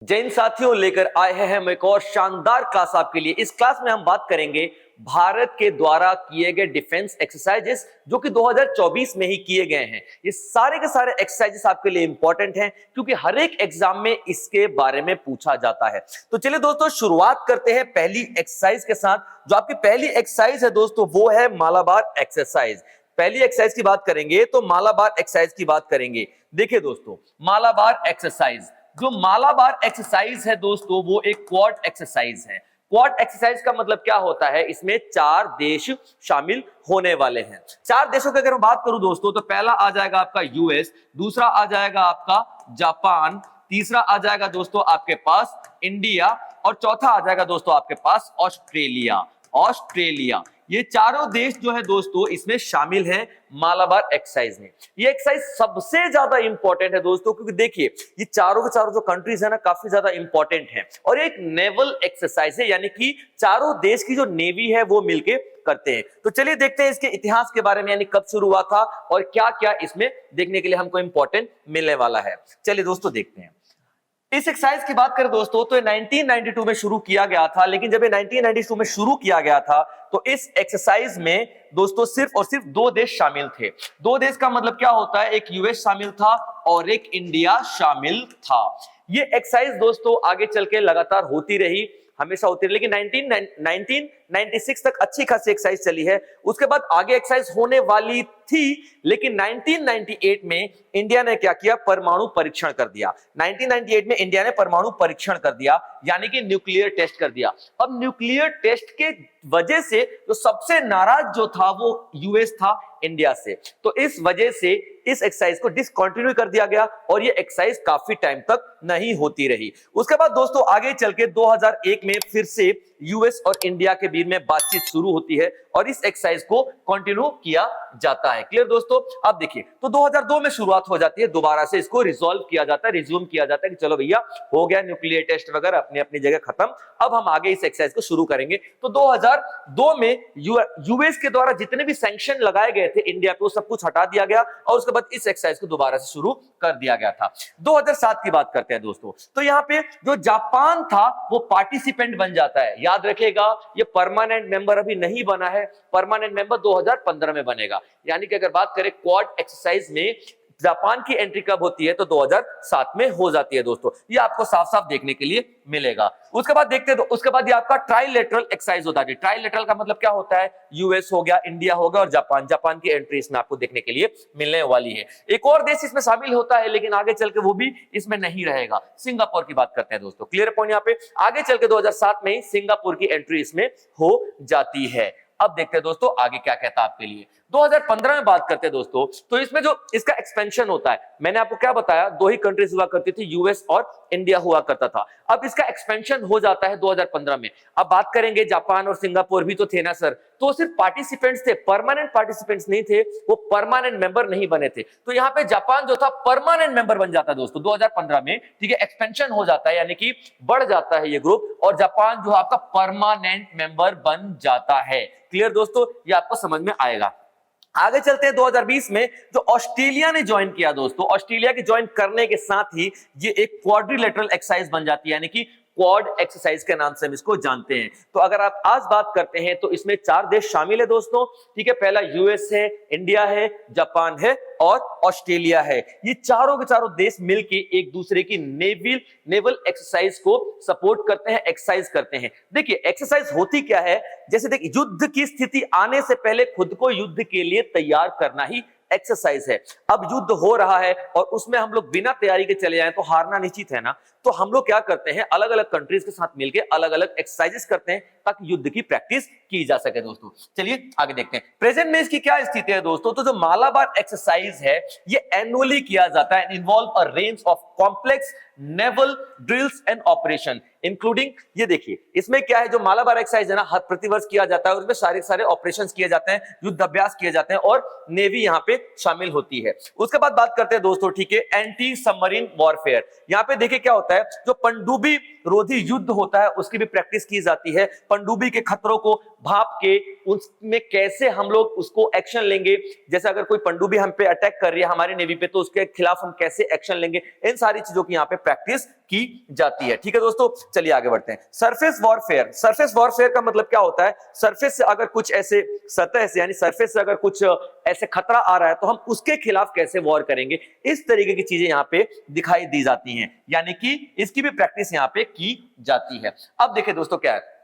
जैन साथियों लेकर आए हैं हम एक और शानदार क्लास आपके लिए। इस क्लास में हम बात करेंगे भारत के द्वारा किए गए डिफेंस एक्सरसाइजेस जो कि 2024 में ही किए गए हैं। ये सारे के सारे एक्सरसाइजेस आपके लिए इंपॉर्टेंट हैं क्योंकि हर एक एग्जाम में इसके बारे में पूछा जाता है। तो चलिए दोस्तों शुरुआत करते हैं पहली एक्सरसाइज के साथ। जो आपकी पहली एक्सरसाइज है दोस्तों वो है मालाबार एक्सरसाइज। पहली एक्सरसाइज की बात करेंगे तो मालाबार एक्सरसाइज की बात करेंगे। देखिए दोस्तों मालाबार एक्सरसाइज, जो मालाबार एक्सरसाइज है दोस्तों वो एक क्वाड एक्सरसाइज है। क्वाड एक्सरसाइज का मतलब क्या होता है, इसमें 4 देश शामिल होने वाले हैं। 4 देशों की अगर मैं बात करूं दोस्तों तो पहला आ जाएगा आपका यूएस, दूसरा आ जाएगा आपका जापान, तीसरा आ जाएगा दोस्तों आपके पास इंडिया और चौथा आ जाएगा दोस्तों आपके पास ऑस्ट्रेलिया। ऑस्ट्रेलिया ये चारों देश जो है दोस्तों इसमें शामिल हैं मालाबार एक्सरसाइज में। ये एक्सरसाइज सबसे ज्यादा इंपॉर्टेंट है दोस्तों क्योंकि देखिए ये चारों के चारों जो कंट्रीज है ना काफी ज्यादा इंपॉर्टेंट है और एक नेवल एक्सरसाइज है, यानी कि चारों देश की जो नेवी है वो मिलके करते हैं। तो चलिए देखते हैं इसके इतिहास के बारे में, यानी कब शुरू हुआ था और क्या क्या इसमें देखने के लिए हमको इंपॉर्टेंट मिलने वाला है। चलिए दोस्तों देखते हैं। इस एक्सरसाइज की बात करें दोस्तों तो 1992 में शुरू किया गया था, लेकिन जब ये 1992 में शुरू किया गया था तो इस एक्सरसाइज में दोस्तों सिर्फ और सिर्फ 2 देश शामिल थे। 2 देश का मतलब क्या होता है, एक यूएस शामिल था और एक इंडिया शामिल था। ये एक्सरसाइज दोस्तों आगे चल के लगातार होती रही, हमेशा होती रही, लेकिन 1996 तक अच्छी खासी एक्सरसाइज चली है। उसके बाद आगे एक्सरसाइज होने वाली थी, लेकिन 1998 में इंडिया ने क्या किया, परमाणु परीक्षण कर दिया। 1998 में इंडिया ने परमाणु परीक्षण कर दिया, यानी कि न्यूक्लियर टेस्ट कर दिया। अब न्यूक्लियर टेस्ट के वजह से जो सबसे नाराज जो था वो यूएस था इंडिया से, तो इस वजह से इस एक्सरसाइज को डिसकंटिन्यू कर दिया गया और ये एक्सरसाइज काफी टाइम तक नहीं होती रही। उसके बाद दोस्तों आगे चल के 2001 में फिर से यूएस और इंडिया के बीच में बातचीत शुरू होती है और इस एक्सरसाइज को कंटिन्यू किया जाता है। क्लियर दोस्तों। अब देखिए तो 2002 में शुरुआत हो जाती है, दोबारा से इसको रिजॉल्व किया जाता है, रिज्यूम किया जाता है कि चलो भैया हो गया न्यूक्लियर टेस्ट वगैरह अपनी अपनी जगह खत्म, अब हम आगे इस एक्सरसाइज को शुरू करेंगे। तो 2002 में यूएस के द्वारा जितने भी सैंक्शन लगाए गए थे इंडिया पे वो सब कुछ हटा दिया गया और उसके बाद इस एक्सरसाइज को दोबारा से शुरू कर दिया गया था। 2007 की बात करते हैं दोस्तों, तो यहाँ पे जो जापान था वो पार्टिसिपेंट बन जाता है। याद रखेगा ये परमानेंट मेंबर अभी नहीं बना है, परमानेंट मेंबर 2015 में बनेगा। यानी कि अगर बात करें क्वाड एक्सरसाइज में जापान की एंट्री कब होती है तो 2007 में हो जाती है दोस्तों, ये आपको साफ साफ देखने के लिए मिलेगा। उसके बाद देखते हैं तो उसके बाद ये आपका ट्राइलेटरल एक्सरसाइज होता है। ट्राइलेटरल का मतलब क्या होता है, यूएस हो गया, इंडिया हो गया और जापान, जापान की एंट्री इसमें आपको देखने के लिए मिलने वाली है। एक और देश इसमें शामिल होता है लेकिन आगे चल के वो भी इसमें नहीं रहेगा, सिंगापुर की बात करते हैं दोस्तों। क्लियर पॉइंट यहाँ पे, आगे चल के 2007 में ही सिंगापुर की एंट्री इसमें हो जाती है। अब देखते हैं दोस्तों आगे क्या कहता है आपके लिए। 2015 में बात करते हैं दोस्तों, तो इसमें जो इसका एक्सपेंशन होता है, मैंने आपको क्या बताया, 2 ही कंट्रीज हुआ करती थी, यूएस और इंडिया हुआ करता था। अब इसका एक्सपेंशन हो जाता है 2015 में। अब बात करेंगे जापान और सिंगापुर भी तो थे ना सर, तो सिर्फ पार्टिसिपेंट्स थे, परमानेंट पार्टिसिपेंट्स नहीं थे, वो परमानेंट मेंबर नहीं बने थे। तो यहाँ पे जापान जो था परमानेंट मेंबर बन जाता है दोस्तों 2015 में, ठीक है, एक्सपेंशन हो जाता है यानी कि बढ़ जाता है ये ग्रुप और जापान जो आपका परमानेंट मेंबर बन जाता है। क्लियर दोस्तों, ये आपको समझ में आएगा। आगे चलते हैं 2020 में जो ऑस्ट्रेलिया ने ज्वाइन किया दोस्तों, ऑस्ट्रेलिया के ज्वाइन करने के साथ ही ये एक क्वाड्रिलेटरल एक्सरसाइज बन जाती है, यानी कि क्वाड एक्सरसाइज के नाम से हम इसको जानते हैं। तो अगर आप आज बात करते हैं तो इसमें 4 देश शामिल है दोस्तों, ठीक है, पहला यूएस है, इंडिया है, जापान है और ऑस्ट्रेलिया है। ये चारों के चारों देश मिलके एक दूसरे की नेवल एक्सरसाइज को सपोर्ट करते हैं, एक्सरसाइज करते हैं। देखिए एक्सरसाइज होती क्या है, जैसे देखिए युद्ध की स्थिति आने से पहले खुद को युद्ध के लिए तैयार करना ही एक्सरसाइज है। अब युद्ध हो रहा है और उसमें हम लोग बिना तैयारी के चले जाएं तो हारना निश्चित है ना, तो हम लोग क्या करते हैं, अलग अलग कंट्रीज के साथ मिलकर अलग अलग एक्सरसाइजेस करते हैं ताकि युद्ध की प्रैक्टिस की जा सके दोस्तों। चलिए आगे देखते हैं प्रेजेंट में इसकी क्या स्थिति है दोस्तों। तो जो मालाबार एक्सरसाइज है ये एनुअली किया जाता है, involve a range of complex naval drills and operation including, ये देखिए इसमें क्या है, जो मालाबार एक्सरसाइज है ना हर प्रतिवर्ष किया जाता है और उसमें सारे ऑपरेशंस किए जाते हैं, युद्ध अभ्यास किए जाते हैं और नेवी यहाँ पे शामिल होती है। उसके बाद बात करते हैं दोस्तों, ठीक है, एंटी सबमरीन वॉरफेयर। यहाँ पे देखिए क्या होता है, होता है, जो पनडुब्बी रोधी युद्ध होता है उसकी भी प्रैक्टिस की जाती है। पनडुब्बी के खतरों को भाप के उसमें कैसे हम लोग उसको एक्शन लेंगे, जैसे अगर कोई पनडुब्बी हम पे अटैक कर रही है हमारे नेवी पे, तो उसके खिलाफ हम कैसे एक्शन लेंगे, इन सारी चीजों की यहाँ पे प्रैक्टिस की जाती है। ठीक है दोस्तों, चलिए आगे बढ़ते हैं। सरफेस वॉरफेयर, सरफेस वॉरफेयर का मतलब क्या होता है, सरफेस से अगर कुछ ऐसे सतह से यानी सरफेस से अगर कुछ ऐसे खतरा आ रहा है तो हम उसके खिलाफ कैसे वॉर करेंगे, इस तरीके की चीजें यहाँ पे दिखाई दी जाती हैं, यानी कि इसकी भी प्रैक्टिस यहाँ पे की जाती है। अब देखिए दोस्तों क्या है,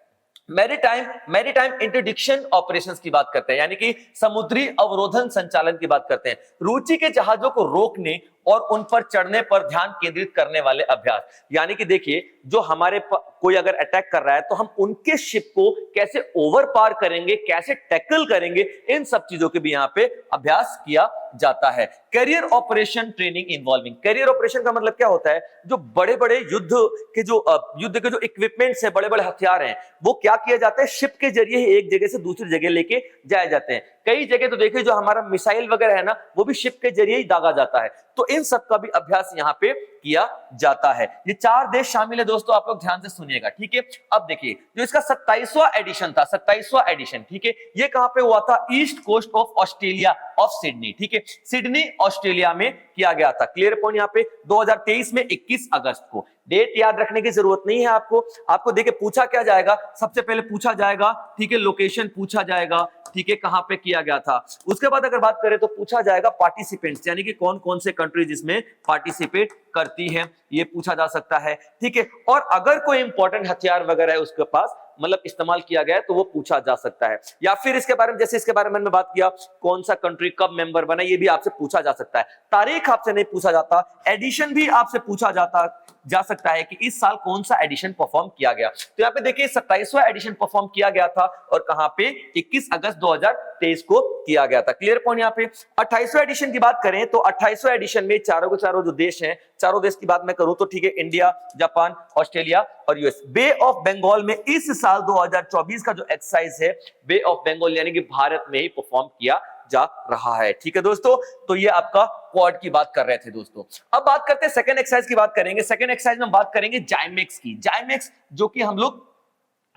मैरीटाइम इंटरडिक्शन ऑपरेशंस की बात करते हैं, यानी कि समुद्री अवरोधन संचालन की बात करते हैं। रुचि के जहाजों को रोकने और उन पर चढ़ने पर ध्यान केंद्रित करने वाले अभ्यास, यानी कि देखिए जो हमारे कोई अगर अटैक कर रहा है तो हम उनके शिप को कैसे ओवर पार करेंगे, कैसे टैकल करेंगे, इन सब चीजों के भी यहाँ पे अभ्यास किया जाता है। Carrier operation training involving, carrier operation का मतलब क्या होता है, जो बड़े बड़े युद्ध के जो इक्विपमेंट्स है, बड़े बड़े हथियार हैं, वो क्या किया जाता है, शिप के जरिए ही एक जगह से दूसरी जगह लेके जाए जाते हैं। कई जगह तो देखिए जो हमारा मिसाइल वगैरह है ना, वो भी शिप के जरिए ही दागा जाता है, तो इन सब का भी अभ्यास यहाँ पे किया जाता है। ये 4 देश शामिल है दोस्तों, आप लोग ध्यान से सुनिएगा, ठीक है। अब देखिए जो इसका 27वां एडिशन था, 27वां एडिशन, ठीक है, ये कहां पे हुआ था, east coast of Australia of Sydney, ठीक है, सिडनी ऑस्ट्रेलिया में किया गया था। क्लियर पॉइंट यहाँ पे 2023 में 21 अगस्त को। डेट याद रखने की जरूरत नहीं है आपको देखिए पूछा क्या जाएगा, सबसे पहले पूछा जाएगा, ठीक है, लोकेशन पूछा जाएगा, ठीक है, कहां पे किया गया था। उसके बाद अगर बात करें तो पूछा जाएगा पार्टिसिपेंट्स, यानी कि कौन कौन से कंट्रीज इसमें पार्टिसिपेट करती हैं, ये पूछा जा सकता है, ठीक है। और अगर कोई इंपॉर्टेंट हथियार वगैरह है उसके पास, मतलब इस्तेमाल किया गया है, तो वो पूछा जा सकता है। या फिर इसके बारे में, जैसे इसके बारे में मैंने बात किया, कौन सा कंट्री कब मेंबर बना, ये भी आपसे पूछा जा सकता है। तारीख आपसे नहीं पूछा जाता, एडिशन भी आपसे पूछा जा सकता है कि इस साल कौन सा एडिशन परफॉर्म किया गया। तो यहाँ पे देखिए 27वां एडिशन परफॉर्म किया गया था, और कहां पे, 21 अगस्त 2023 को किया गया था। क्लियर पॉइंट यहाँ पे। 28वां एडिशन की बात करें तो 28वां एडिशन में चारों के चारों जो देश हैं, चारों देश की बात मैं करूं तो, ठीक है, इंडिया, जापान, ऑस्ट्रेलिया और यूएस। बे ऑफ बंगाल में इस साल 2024 का जो एक्सरसाइज है, बे ऑफ बंगाल यानी कि भारत में ही परफॉर्म किया जा रहा है, ठीक है दोस्तों। तो ये आपका क्वाड की बात कर रहे थे दोस्तों। अब बात करते हैं सेकंड एक्सरसाइज की, बात करेंगे। सेकंड एक्सरसाइज में बात करेंगे जाइमेक्स की। जाइमेक्स जो कि हम लोग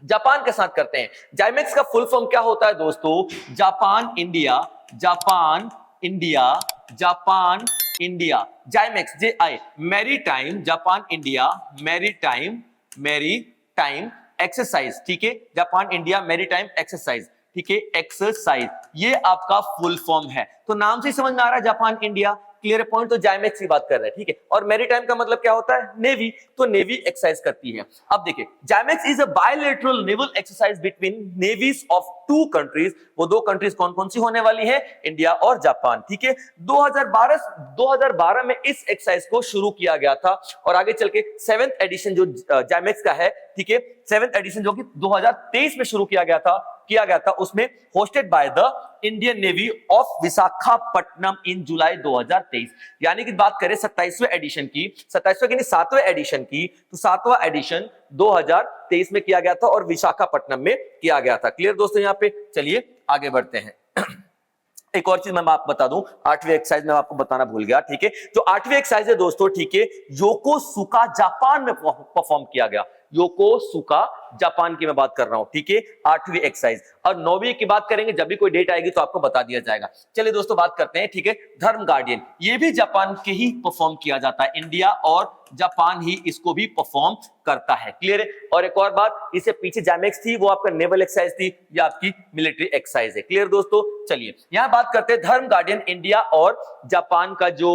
जापान के साथ करते हैं। जाइमेक्स का फुल फॉर्म क्या होता है दोस्तों, Japan India, Japan India, Japan India. JIMEX, JI, maritime, Japan India maritime exercise, ठीक है, जापान इंडिया मैरीटाइम एक्सरसाइज, ठीक है, एक्सरसाइज, ये आपका फुल फॉर्म है। तो नाम से समझ में आ रहा है जापान इंडिया, क्लियर पॉइंट। तो जाइमेक्स की बात कर रहे हैं, ठीक है। और मैरीटाइम का मतलब क्या होता है, नेवी, तो नेवी एक्सरसाइज करती है। अब देखिए JIMEX is a bilateral naval exercise between navies of 2 countries. वो 2 कंट्रीज कौन कौन सी होने वाली है, इंडिया और जापान, ठीक है। 2012 में इस एक्सरसाइज को शुरू किया गया था, और आगे चल के 7th एडिशन जो जाइमेक्स का है, ठीक है, 7th एडिशन जो कि 2023 में शुरू किया गया था, उसमें hosted by the Indian Navy of Visakhapatnam in July 2023। यानी कि बात करें 27वें एडिशन की, 27वें यानी 7वें एडिशन की, तो 7वां एडिशन 2023 में किया गया था और विशाखापट्टनम में किया गया था। क्लियर दोस्तों यहाँ पे। चलिए आगे बढ़ते हैं। एक और चीज मैं आपको बता दूं, 8वीं एक्सरसाइज में आपको बताना भूल गया, ठीक है। जो 8वीं एक्सरसाइज है दोस्तों, ठीक है, योकोसुका जापान में परफॉर्म किया गया। योकोसुका जापान की मैं बात कर रहा हूं, ठीक है, 8वीं एक्सरसाइज। और 9वीं की बात करेंगे, जब भी कोई डेट आएगी तो आपको बता दिया जाएगा। चलिए दोस्तों बात करते हैं, ठीक है, धर्म गार्डियन। ये भी जापान के ही परफॉर्म किया जाता है, इंडिया और जापान ही इसको भी परफॉर्म करता है। क्लियर है। और एक और बात, इससे पीछे जाइमेक्स थी, वो आपका नेवल एक्सरसाइज थी, या आपकी मिलिट्री एक्सरसाइज है। क्लियर दोस्तों। चलिए यहां बात करते हैं धर्म गार्डियन, इंडिया और जापान का जो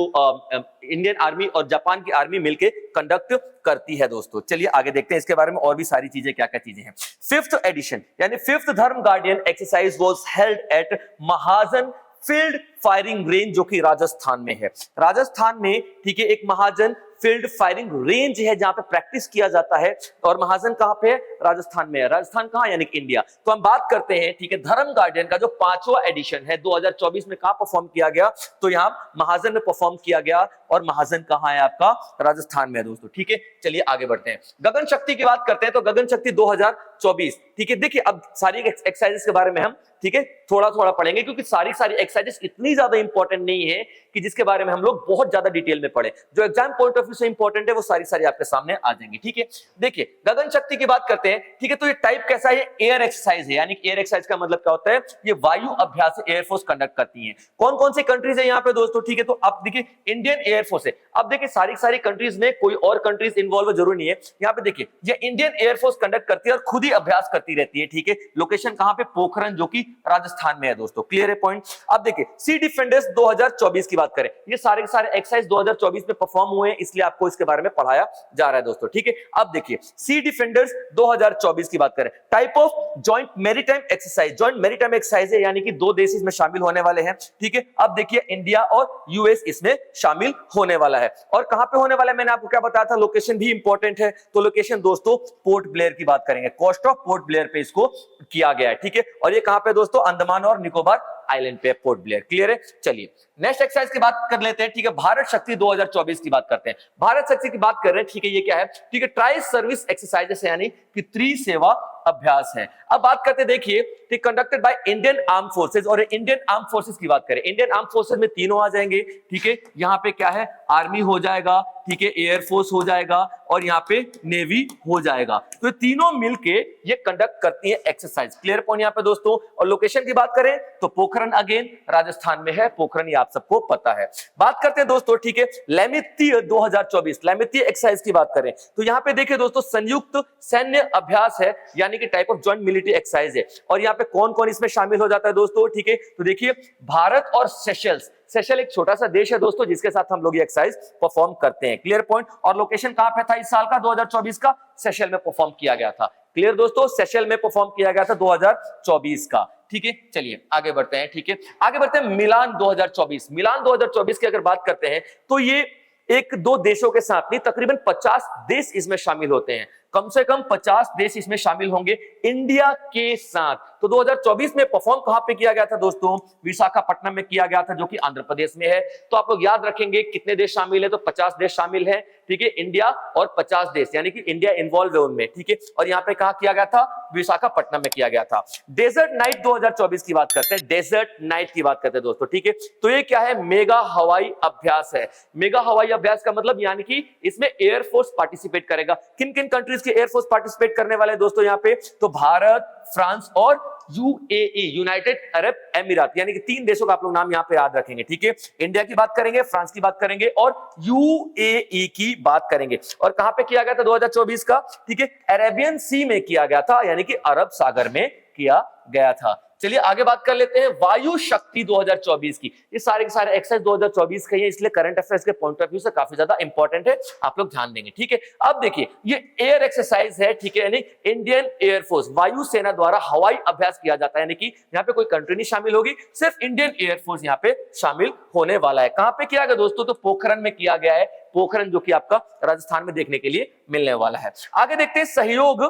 इंडियन आर्मी और जापान की आर्मी मिलकर कंडक्ट करती है दोस्तों। चलिए आगे देखते हैं इसके बारे में और भी सारी चीजें, क्या क्या चीजें हैं। 5th एडिशन यानी 5th धर्म guardian exercise was held at Mahajan field firing range, जो कि राजस्थान में है। राजस्थान में, ठीक है, एक महाजन फील्ड फायरिंग रेंज है जहां पे प्रैक्टिस किया जाता है। और महाजन कहां पे है, राजस्थान में है। राजस्थान कहां, यानी कि इंडिया। तो हम बात करते हैं, ठीक है, धर्म गार्डियन का जो 5वां एडिशन है 2024 में कहां परफॉर्म किया गया, तो यहां महाजन में परफॉर्म किया गया। और महाजन कहां है आपका, राजस्थान में है दोस्तों, ठीक है। चलिए आगे बढ़ते हैं। गगन शक्ति की बात करते हैं, तो गगन शक्ति 2024, ठीक है। देखिए अब सारी एक्सरसाइजेस के बारे में हम, ठीक है, थोड़ा थोड़ा पढ़ेंगे, क्योंकि सारी एक्सरसाइजेस इतनी इतनी ज्यादा इंपॉर्टेंट नहीं है कि जिसके बारे में हम लोग बहुत ज्यादा डिटेल में पढ़े। जो एग्जाम पॉइंट ऑफ व्यू से इंपॉर्टेंट है वो सारी सारी आपके सामने आ जाएंगी। ठीक है, देखिए गगन शक्ति की बात करते हैं। ठीक है, तो ये टाइप कैसा है? एयर एक्सरसाइज है, यानी एयर एक्सरसाइज का मतलब क्या होता है? ये वायु अभ्यास एयरफोर्स कंडक्ट करती है। कौन कौन सी कंट्रीज है यहाँ पे दोस्तों? ठीक है, तो आप देखिए इंडियन एयरफोर्स है। अब देखिए सारी सारी कंट्रीज में कोई और कंट्रीज इन्वॉल्व जरूरी नहीं है। यहाँ पे देखिए ये इंडियन एयरफोर्स कंडक्ट करती है और खुद ही अभ्यास करती रहती है। ठीक है, लोकेशन कहां पे? पोखरण, जो कि राजस्थान में है दोस्तों। क्लियर है पॉइंट? अब देखिए सी डिफेंडर्स 2024 की बात करें, ये सारे के सारे एक्सरसाइज 2024 में परफॉर्म हुए हैं, इसलिए आपको इसके बारे में पढ़ाया जा रहा है दोस्तों। ठीक है, अब देखिए सी डिफेंडर्स 2024 की बात करें, type of joint maritime exercise. Joint maritime exercise है, यानी कि दो देश इसमें शामिल होने वाले हैं। ठीक है, अब देखिए इंडिया और यूएस इसमें शामिल होने वाला है। और कहां पे होने वाला है? मैंने आपको क्या बताया था? लोकेशन भी इंपॉर्टेंट है। तो लोकेशन दोस्तों पोर्ट ब्लेयर की बात करेंगे, कोस्ट ऑफ पोर्ट ब्लेयर पे इसको किया गया है। ठीक है, और ये कहां पे दोस्तों? अंडमान और निकोबार आइलैंड पे पोर्ट ब्लेयर। क्लियर है? चलिए नेक्स्ट एक्सरसाइज की बात कर लेते हैं। ठीक है, भारत शक्ति 2024 की बात करते हैं। भारत शक्ति की बात कर रहे हैं। ठीक है, ये क्या है? ठीक है, ट्राई सर्विस एक्सरसाइजेस, यानी कि त्रिसेवा अभ्यास है। अब बात करते हैं, देखिए conducted by Indian arm forces. और इंडियन आर्म फोर्सेज की बात करें, इंडियन आर्म फोर्सेज में तीनों आ जाएंगे। ठीक है, यहाँ पे क्या है? आर्मी हो जाएगा, ठीक है, एयरफोर्स हो जाएगा और यहाँ पे नेवी हो जाएगा। तो तीनों मिलके ये कंडक्ट करती है एक्सरसाइज। क्लियर पॉइंट यहाँ पे दोस्तों। और लोकेशन की बात करें तो पोखरण अगेन राजस्थान में है, पोखरण ये आप सबको पता है। बात करते हैं दोस्तों, ठीक है, लैमितीय 2024, लैमितीय एक्सरसाइज की बात करें तो यहाँ पे देखिए दोस्तों संयुक्त सैन्य अभ्यास है, यानी कि type of joint military exercise है। और यहाँ पे कौन कौन इसमें शामिल हो जाता है दोस्तों? ठीक है, तो देखिए भारत और सेशल्स। सेशल एक छोटा सा देश है दोस्तों, जिसके साथ हम लोग ये एक्सरसाइज परफॉर्म करते हैं। Clear point. और लोकेशन कहां पे था इस साल का? 2024 का सेशल में परफॉर्म किया गया था। क्लियर दोस्तों, सेशल में परफॉर्म किया गया था 2024 का। ठीक है, चलिए आगे बढ़ते हैं। ठीक है, आगे बढ़ते हैं मिलान 2024। मिलान 2024 की अगर बात करते हैं तो ये एक दो देशों के साथ नहीं, तकरीबन 50 देश इसमें शामिल होते हैं। कम से कम 50 देश इसमें शामिल होंगे इंडिया के साथ। तो 2024 में परफॉर्म कहां पे किया गया था दोस्तों? विशाखापट्टनम में किया गया था, जो कि आंध्र प्रदेश में है। तो आप लोग याद रखेंगे कितने देश शामिल है? तो 50 देश शामिल है। ठीक है, इंडिया और 50 देश, यानी कि इंडिया इन्वॉल्व है उनमें। ठीक है, और यहाँ पे कहा किया गया था? विशाखापट्टनम में किया गया था। डेजर्ट नाइट 2024 की बात करते हैं, डेजर्ट नाइट की बात करते हैं दोस्तों। ठीक है, तो ये क्या है? मेगा हवाई अभ्यास है। मेगा हवाई अभ्यास का मतलब यानी कि इसमें एयरफोर्स पार्टिसिपेट करेगा। किन किन कंट्रीज के एयरफोर्स पार्टिसिपेट करने वाले दोस्तों यहाँ पे? तो भारत, फ्रांस और यूएई, यूनाइटेड अरब एमिरात, यानी कि तीन देशों का आप लोग नाम यहाँ पे याद रखेंगे। ठीक है, इंडिया की बात करेंगे, फ्रांस की बात करेंगे और यूएई की बात करेंगे। और कहां पे किया गया था 2024 का? ठीक है, अरेबियन सी में किया गया था, यानी कि अरब सागर में किया गया था। चलिए आगे बात कर लेते हैं वायु शक्ति 2024 की। ये सारे के सारे एक्सरसाइज 2024 के हैं, इसलिए करंट अफेयर्स के पॉइंट ऑफ व्यू से काफी ज्यादा इंपॉर्टेंट है, आप लोग ध्यान देंगे। ठीक है, अब देखिए ये एयर एक्सरसाइज है। ठीक है, यानी इंडियन एयरफोर्स, वायु सेना द्वारा हवाई अभ्यास किया जाता है, यानी कि यहाँ पे कोई कंट्री नहीं शामिल होगी, सिर्फ इंडियन एयरफोर्स यहाँ पे शामिल होने वाला है। कहां पे किया गया दोस्तों? तो पोखरण में किया गया है। पोखरण जो कि आपका राजस्थान में देखने के लिए मिलने वाला है। आगे देखते हैं सहयोग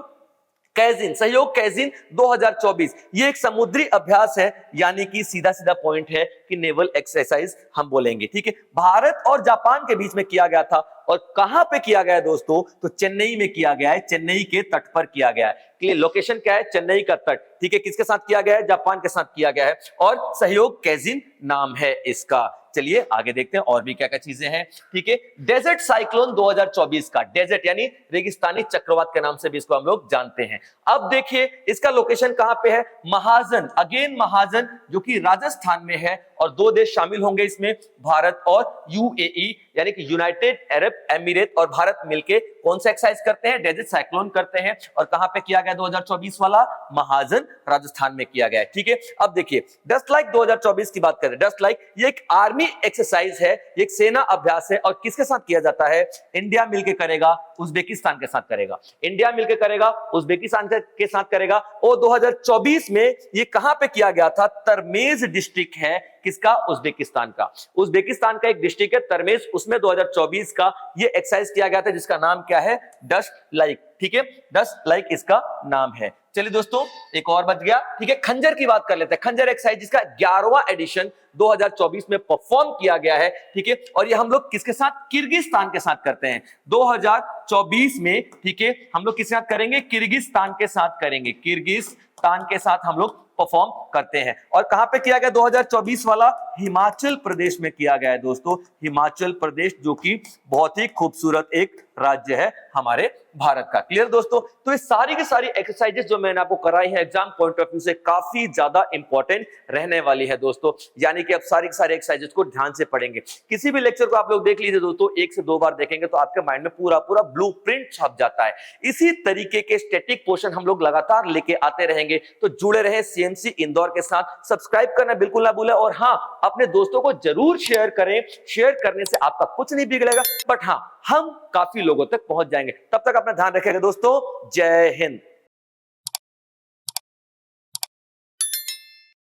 कैजिन, सहयोग कैजिन 2024। ये एक समुद्री अभ्यास है, यानी कि सीधा सीधा पॉइंट है कि नेवल एक्सरसाइज हम बोलेंगे। ठीक है, भारत और जापान के बीच में किया गया था। और कहां पे किया गया है दोस्तों? तो चेन्नई में किया गया है, चेन्नई के तट पर किया गया है। क्लियर, लोकेशन क्या है? चेन्नई का तट। ठीक है, किसके साथ किया गया है? जापान के साथ किया गया है और सहयोग कैजिन नाम है इसका। चलिए आगे देखते हैं और भी क्या क्या चीजें हैं। ठीक है, डेजर्ट साइक्लोन 2024 का, डेजर्ट यानी रेगिस्तानी चक्रवात के नाम से भी इसको हम लोग जानते हैं। अब देखिए इसका लोकेशन कहां पे है? महाजन, अगेन महाजन, जो कि राजस्थान में है। और दो देश शामिल होंगे इसमें, भारत और यूएई, यानी कि यूनाइटेड अरब एमिरेट और भारत मिलके कौन सा एक्सरसाइज करते हैं? डेजर्ट साइक्लोन करते हैं। और कहां पे किया गया 2024 वाला? महाजन, राजस्थान में किया गया है। ठीक है, अब देखिए डस्ट लाइक 2024 की बात करें। डस्ट लाइक ये एक आर्मी एक्सरसाइज है, एक सेना अभ्यास है। और किसके साथ किया जाता है? इंडिया मिलके करेगा, उज्बेकिस्तान के साथ करेगा। इंडिया मिलके करेगा, उज्बेकिस्तान के साथ करेगा। और 2024 में ये कहां पे किया गया था? तरमेज डिस्ट्रिक्ट है, किसका? उज्बेकिस्तान का। उज्बेकिस्तान का एक डिस्ट्रिक्ट है तरमेज, उसमें 2024 का ये एक्सरसाइज किया गया था, जिसका नाम क्या है? Dust like. ठीक है, डस्ट लाइक इसका नाम है। चलिए दोस्तों एक और बच गया। ठीक है, खंजर की बात कर लेते हैं। खंजर एक्सरसाइज जिसका 11वां एडिशन 2024 में परफॉर्म किया गया है। ठीक है, और ये हम लोग किसके साथ? किर्गिस्तान के साथ करते हैं 2024 में। ठीक है, हम लोग किसके साथ करेंगे? किर्गिस्तान के साथ करेंगे, किर्गिस्तान के साथ हम लोग परफॉर्म करते हैं। और कहां पे किया गया 2024 वाला? हिमाचल प्रदेश में किया गया है दोस्तों। हिमाचल प्रदेश जो कि बहुत ही खूबसूरत एक राज्य है हमारे भारत का। क्लियर दोस्तों? तो ये सारी की सारी एक्सरसाइजेस जो मैंने आपको कराई है एग्जाम पॉइंट ऑफ व्यू से काफी ज्यादा इंपॉर्टेंट रहने वाली है दोस्तों। यानी कि आप सारी की सारी एक्सरसाइजेस को ध्यान से पढ़ेंगे। किसी भी लेक्चर को आप लोग देख लीजिए दोस्तों, 1 से 2 बार देखेंगे तो आपके माइंड में पूरा पूरा ब्लूप्रिंट छप जाता है। इसी तरीके के स्टैटिक पोर्शन हम लोग लगातार लेके आते रहेंगे। तो जुड़े रहे सीएमसी इंदौर के साथ। सब्सक्राइब करना बिल्कुल ना भूलें और हाँ, अपने दोस्तों को जरूर शेयर करें। शेयर करने से आपका कुछ नहीं बिगड़ेगा, बट हाँ, हम काफी लोगों तक पहुंच जाएंगे। तब तक अपना ध्यान रखिएगा दोस्तों। जय हिंद।